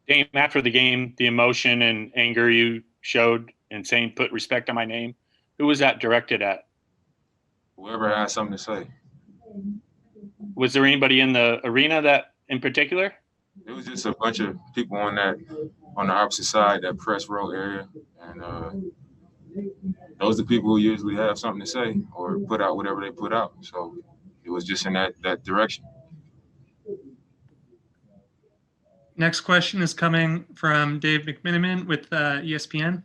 Dame, after the game, the emotion and anger you showed in saying "put respect on my name," who was that directed at? Whoever has something to say. Was there anybody in the arena that in particular? It was just a bunch of people on the opposite side, that press row area, and those are the people who usually have something to say or put out whatever they put out. So it was just in that direction. Next question is coming from Dave McMiniman with ESPN.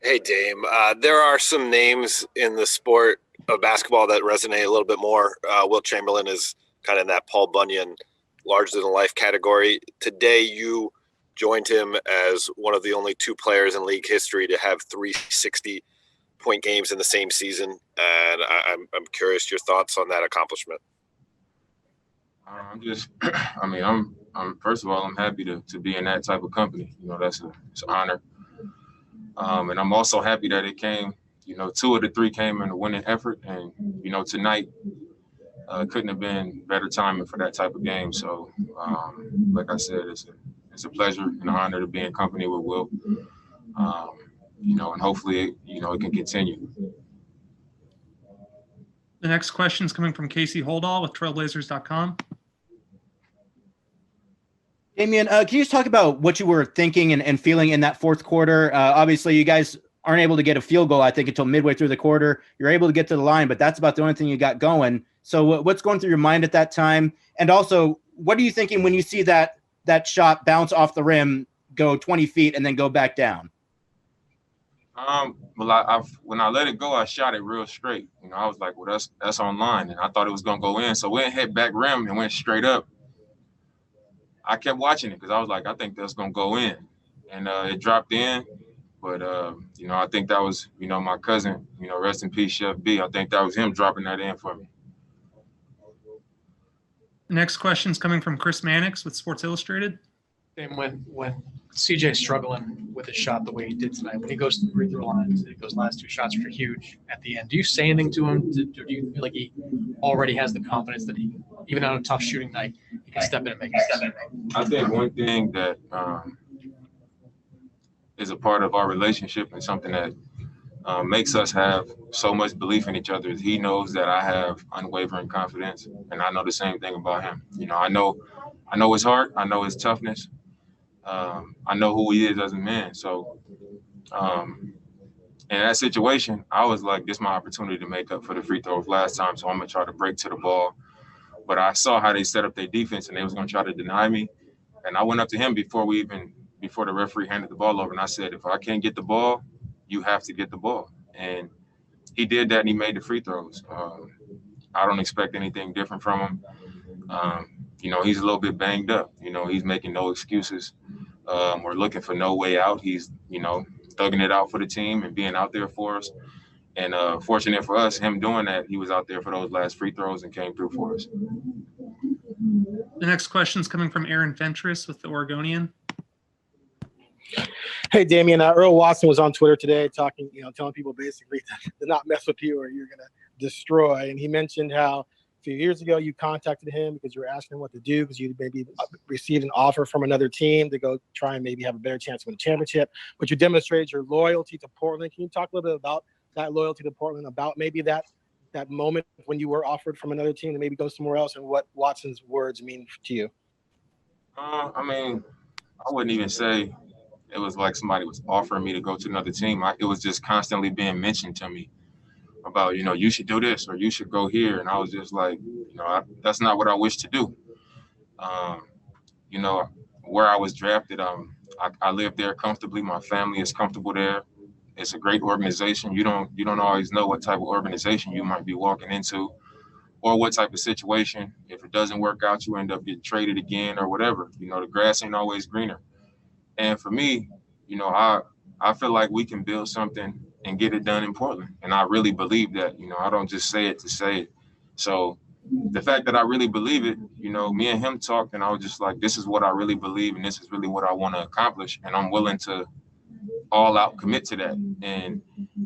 Hey, Dame. There are some names in the sport of basketball that resonate a little bit more. Wilt Chamberlain is kind of in that Paul Bunyan larger-than-life category. Today, you joined him as one of the only two players in league history to have 360-point games in the same season, and I'm curious your thoughts on that accomplishment. I'm first of all, I'm happy to be in that type of company. It's an honor. And I'm also happy that it came, two of the three came in a winning effort. And, tonight couldn't have been better timing for that type of game. So, like I said, it's a pleasure and an honor to be in company with Wilt. And hopefully, it can continue. The next question is coming from Casey Holdall with Trailblazers.com. Damian, can you just talk about what you were thinking and feeling in that fourth quarter? Obviously, you guys aren't able to get a field goal, I think, until midway through the quarter. You're able to get to the line, but that's about the only thing you got going. So what's going through your mind at that time? And also, what are you thinking when you see that shot bounce off the rim, go 20 feet, and then go back down? Well, when I let it go, I shot it real straight. I was like, well, that's on line, and I thought it was going to go in. So when it hit back rim and went straight up, I kept watching it because I was like, I think that's going to go in. And it dropped in. But, I think that was, my cousin, rest in peace, Chef B. I think that was him dropping that in for me. The next question is coming from Chris Mannix with Sports Illustrated. And when CJ's struggling with his shot the way he did tonight, when he goes to the free throw line, those last two shots are huge at the end. Do you say anything to him? Do you feel like he already has the confidence that he, even on a tough shooting night, he can step in and make it? I think one thing that is a part of our relationship and something that makes us have so much belief in each other is he knows that I have unwavering confidence, and I know the same thing about him. I know his heart, I know his toughness, I know who he is as a man. So in that situation, I was like, this is my opportunity to make up for the free throws last time, so I'm gonna try to break to the ball. But I saw how they set up their defense, and they was gonna try to deny me. And I went up to him before the referee handed the ball over, and I said, if I can't get the ball, you have to get the ball. And he did that, and he made the free throws. I don't expect anything different from him. He's a little bit banged up. He's making no excuses. We're looking for no way out. He's, thugging it out for the team and being out there for us. And fortunate for us, him doing that, he was out there for those last free throws and came through for us. The next question is coming from Aaron Fentress with the Oregonian. Hey, Damian, Earl Watson was on Twitter today talking, telling people basically to not mess with you or you're going to destroy. And he mentioned how a few years ago you contacted him because you were asking him what to do because you maybe received an offer from another team to go try and maybe have a better chance to win a championship, but you demonstrated your loyalty to Portland. Can you talk a little bit about that loyalty to Portland, about maybe that moment when you were offered from another team to maybe go somewhere else, and what Watson's words mean to you? I wouldn't even say it was like somebody was offering me to go to another team. It was just constantly being mentioned to me about, you should do this or you should go here. And I was just like, that's not what I wish to do. Where I was drafted, I live there comfortably. My family is comfortable there. It's a great organization. You don't always know what type of organization you might be walking into or what type of situation. If it doesn't work out, you end up getting traded again or whatever. The grass ain't always greener. And for me, I feel like we can build something and get it done in Portland. And I really believe that, I don't just say it to say it. So the fact that I really believe it, me and him talked, and I was just like, this is what I really believe, and this is really what I want to accomplish. And I'm willing to all out commit to that. And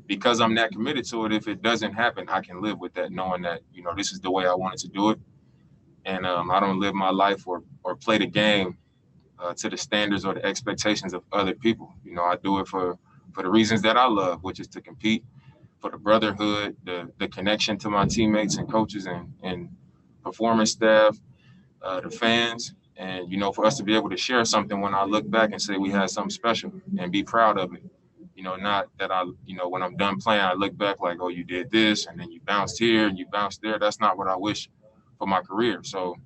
because I'm that committed to it, if it doesn't happen, I can live with that, knowing that, this is the way I wanted to do it. And I don't live my life or play the game to the standards or the expectations of other people. You know, I do it for the reasons that I love, which is to compete, for the brotherhood, the connection to my teammates and coaches and performance staff, the fans, and, you know, for us to be able to share something when I look back and say we had something special and be proud of it. You know, not that when I'm done playing, I look back like, oh, you did this and then you bounced here and you bounced there. That's not what I wish for my career. So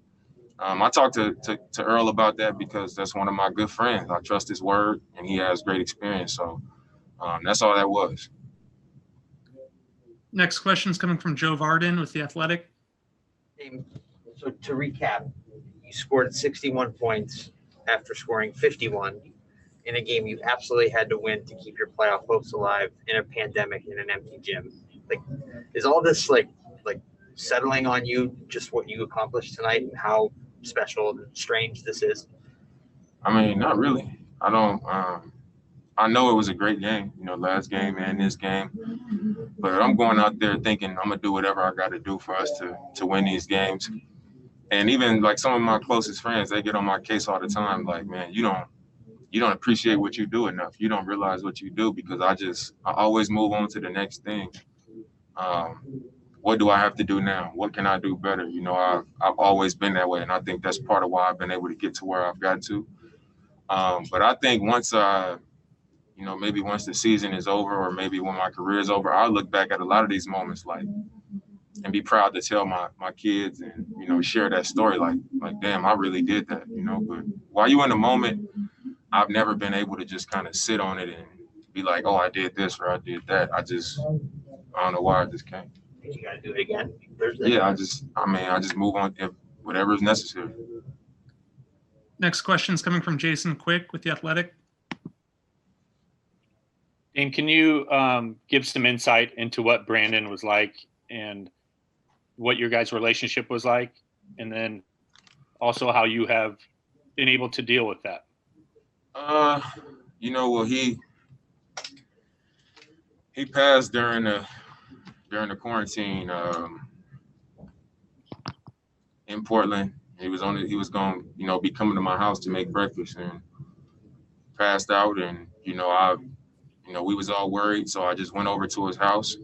I talked to Earl about that because that's one of my good friends. I trust his word and he has great experience. So that's all that was. Next question is coming from Joe Varden with The Athletic. So to recap, you scored 61 points after scoring 51 in a game you absolutely had to win to keep your playoff hopes alive in a pandemic in an empty gym. Like, is all this like settling on you just what you accomplished tonight and how special and strange this is? I mean, not really. I don't. I know it was a great game, you know, last game and this game. But I'm going out there thinking I'm gonna do whatever I got to do for us to win these games. And even like some of my closest friends, they get on my case all the time. Like, man, you don't appreciate what you do enough. You don't realize what you do, because I always move on to the next thing. What do I have to do now? What can I do better? You know, I've always been that way, and I think that's part of why I've been able to get to where I've got to. But I think once maybe once the season is over, or maybe when my career is over, I'll look back at a lot of these moments and be proud to tell my kids and, you know, share that story like, damn, I really did that, you know. But while you're in the moment, I've never been able to just kind of sit on it and be like, oh, I did this or I did that. I don't know why I just can't. You got to do it again Thursday. Yeah, I just move on if whatever is necessary. Next question is coming from Jason Quick with The Athletic. And can you give some insight into what Brandon was like and what your guys' relationship was like, and then also how you have been able to deal with that? Well, he passed during the quarantine in Portland. He was going to be coming to my house to make breakfast, and passed out. And we was all worried, so I just went over to his house,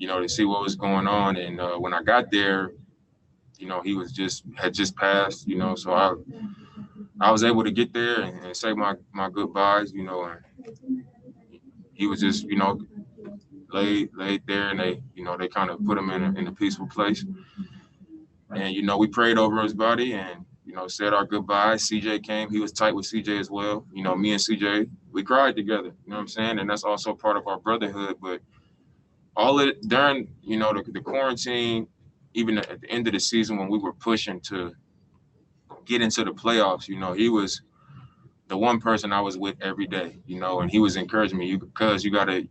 to see what was going on. And when I got there, he had just passed, so I was able to get there and say my goodbyes, and he was just, laid there, and they kind of put him in a peaceful place. And, we prayed over his body and, said our goodbyes. CJ came. He was tight with CJ as well. Me and CJ, we cried together, you know what I'm saying? And that's also part of our brotherhood. But during, the quarantine, even at the end of the season when we were pushing to get into the playoffs, he was the one person I was with every day, and he was encouraging me, because you gotta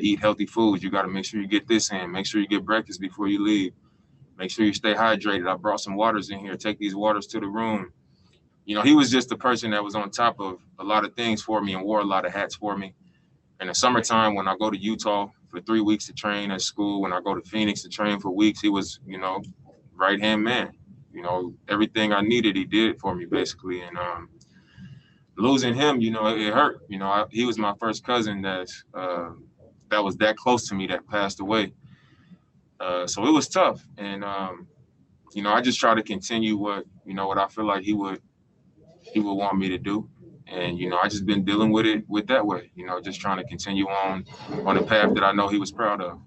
eat healthy foods. You gotta make sure you get this in, make sure you get breakfast before you leave. Make sure you stay hydrated. I brought some waters in here. Take these waters to the room. He was just the person that was on top of a lot of things for me and wore a lot of hats for me. In the summertime, when I go to Utah for 3 weeks to train at school, when I go to Phoenix to train for weeks, he was, right-hand man. Everything I needed, he did for me, basically. And losing him, it hurt. He was my first cousin that was that close to me that passed away. So it was tough. And, I just try to continue what I feel like he would want me to do. And, I just been dealing with it that way, just trying to continue on the path that I know he was proud of.